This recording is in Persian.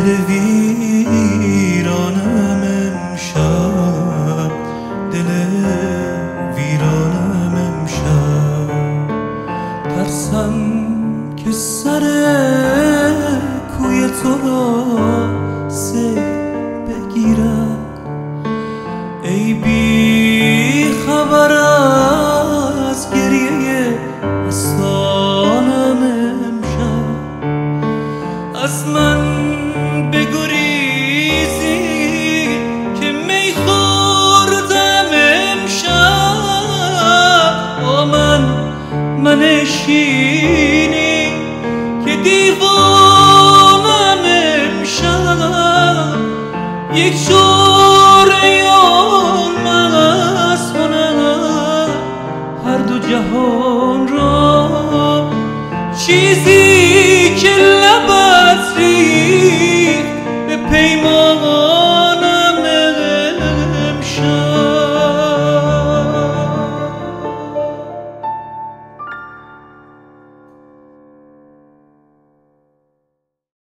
دل ویرانم امشب، دل ویرانم امشب. ترسم که سر کوی تو را سیل بگیرم، ای بی خبر از گریه مستانم امشب. از من بگو